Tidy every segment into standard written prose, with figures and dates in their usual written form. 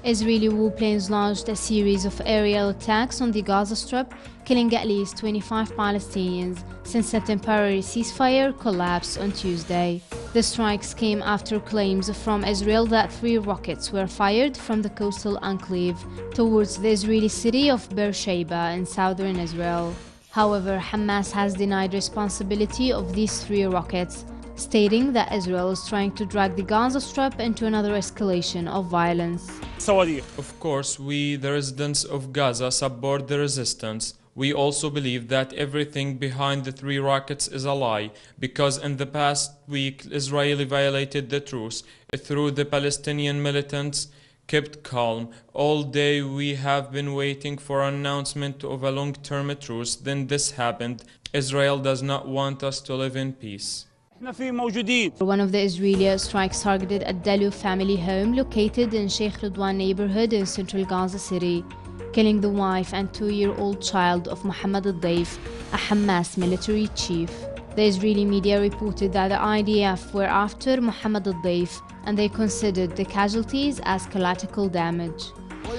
Israeli warplanes launched a series of aerial attacks on the Gaza Strip, killing at least 25 Palestinians since a temporary ceasefire collapsed on Tuesday. The strikes came after claims from Israel that 3 rockets were fired from the coastal enclave towards the Israeli city of Beersheba in southern Israel. However, Hamas has denied responsibility of these 3 rockets, stating that Israel is trying to drag the Gaza Strip into another escalation of violence. Of course, we, the residents of Gaza, support the resistance. We also believe that everything behind the 3 rockets is a lie, because in the past week, Israel violated the truce through the Palestinian militants kept calm. All day we have been waiting for an announcement of a long-term truce. Then this happened. Israel does not want us to live in peace. One of the Israeli strikes targeted a Dalu family home located in Sheikh Ridwan neighborhood in central Gaza City, killing the wife and 2-year-old child of Mohammed al-Daif, a Hamas military chief. The Israeli media reported that the IDF were after Mohammed al-Daif, and they considered the casualties as collateral damage.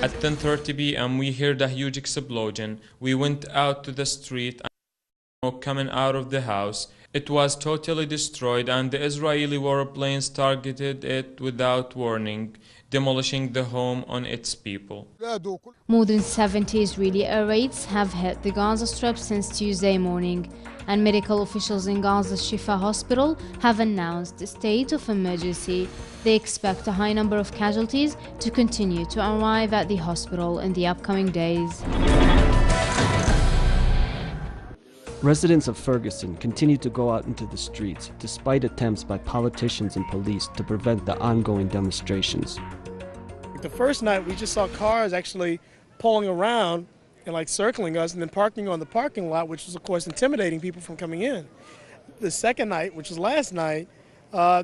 At 10:30 p.m. we heard a huge explosion. We went out to the street and smoke coming out of the house. It was totally destroyed, and the Israeli warplanes targeted it without warning, demolishing the home on its people. More than 70 Israeli air raids have hit the Gaza Strip since Tuesday morning, and medical officials in Gaza's Shifa hospital have announced a state of emergency. They expect a high number of casualties to continue to arrive at the hospital in the upcoming days. Residents of Ferguson continue to go out into the streets despite attempts by politicians and police to prevent the ongoing demonstrations. The first night we just saw cars actually pulling around and circling us and then parking on the parking lot, which was of course intimidating people from coming in. The second night, which was last night,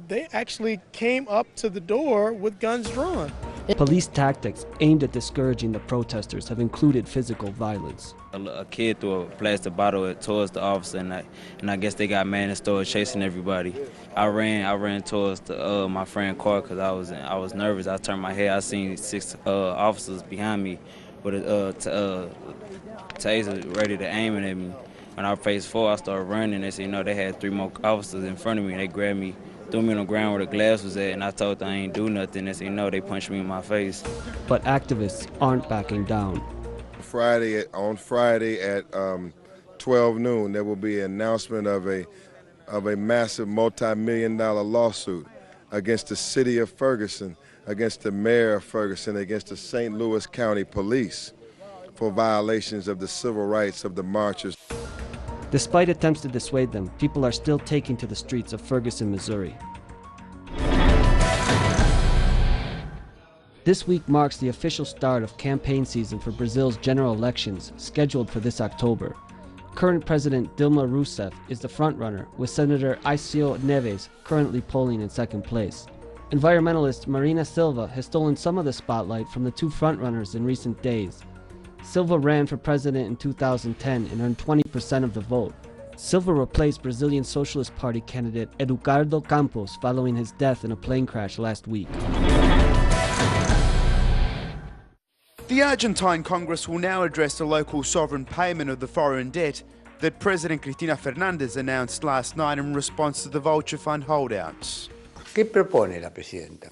they actually came up to the door with guns drawn. Police tactics aimed at discouraging the protesters have included physical violence. A kid threw a plastic bottle towards the officer, and I guess they got mad and started chasing everybody. I ran towards my friend's car because I was nervous. I turned my head. I seen 6 officers behind me with a taser ready to aim it at me. When I faced 4, I started running. They said, they had 3 more officers in front of me. They grabbed me, threw me on the ground where the glass was at, and I told them I ain't do nothing. They said, no, they punched me in my face. But activists aren't backing down. On Friday at 12 noon, there will be an announcement of a massive multi-million-dollar lawsuit against the city of Ferguson, against the mayor of Ferguson, against the St. Louis County Police for violations of the civil rights of the marchers. Despite attempts to dissuade them, people are still taking to the streets of Ferguson, Missouri. This week marks the official start of campaign season for Brazil's general elections, scheduled for this October. Current President Dilma Rousseff is the frontrunner, with Senator Aécio Neves currently polling in second place. Environmentalist Marina Silva has stolen some of the spotlight from the 2 frontrunners in recent days. Silva ran for president in 2010 and earned 20% of the vote. Silva replaced Brazilian Socialist Party candidate Eduardo Campos following his death in a plane crash last week. The Argentine Congress will now address the local sovereign payment of the foreign debt that President Cristina Fernández announced last night in response to the Vulture Fund holdouts. ¿Qué propone la presidenta?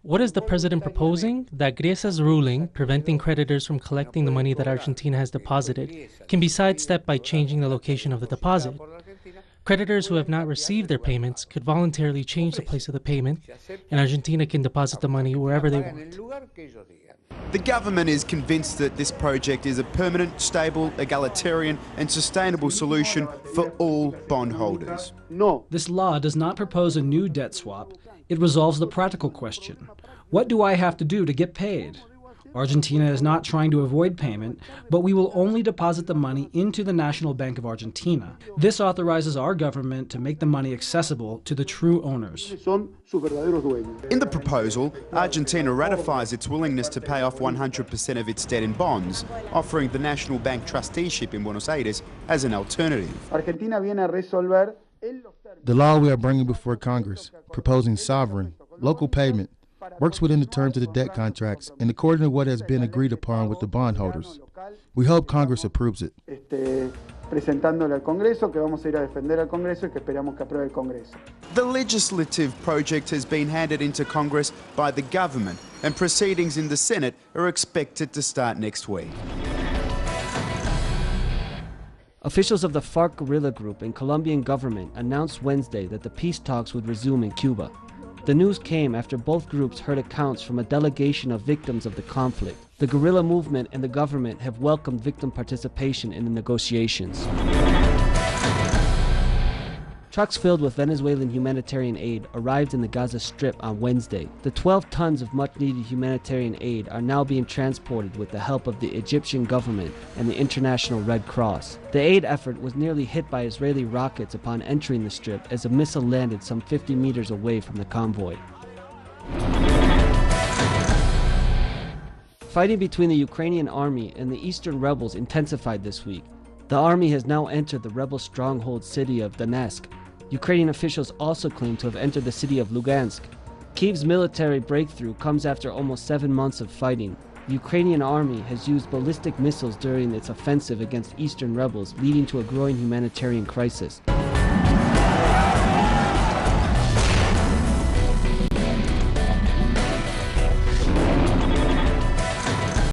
What is the president proposing? That Griesa's ruling, preventing creditors from collecting the money that Argentina has deposited, can be sidestepped by changing the location of the deposit. Creditors who have not received their payments could voluntarily change the place of the payment, and Argentina can deposit the money wherever they want. The government is convinced that this project is a permanent, stable, egalitarian and sustainable solution for all bondholders. This law does not propose a new debt swap. It resolves the practical question. What do I have to do to get paid? Argentina is not trying to avoid payment, but we will only deposit the money into the National Bank of Argentina. This authorizes our government to make the money accessible to the true owners. In the proposal, Argentina ratifies its willingness to pay off 100% of its debt in bonds, offering the National Bank trusteeship in Buenos Aires as an alternative. The law we are bringing before Congress, proposing sovereign, local payment, works within the terms of the debt contracts and according to what has been agreed upon with the bondholders. We hope Congress approves it. Presentándole al Congreso, que vamos a ir a defender al Congreso y que esperamos que apruebe el Congreso. The legislative project has been handed into Congress by the government, and proceedings in the Senate are expected to start next week. Officials of the FARC guerrilla group and Colombian government announced Wednesday that the peace talks would resume in Cuba. The news came after both groups heard accounts from a delegation of victims of the conflict. The guerrilla movement and the government have welcomed victim participation in the negotiations. Trucks filled with Venezuelan humanitarian aid arrived in the Gaza Strip on Wednesday. The 12 tons of much-needed humanitarian aid are now being transported with the help of the Egyptian government and the International Red Cross. The aid effort was nearly hit by Israeli rockets upon entering the Strip as a missile landed some 50 meters away from the convoy. Fighting between the Ukrainian army and the eastern rebels intensified this week. The army has now entered the rebel stronghold city of Donetsk. Ukrainian officials also claim to have entered the city of Lugansk. Kyiv's military breakthrough comes after almost 7 months of fighting. The Ukrainian army has used ballistic missiles during its offensive against eastern rebels, leading to a growing humanitarian crisis.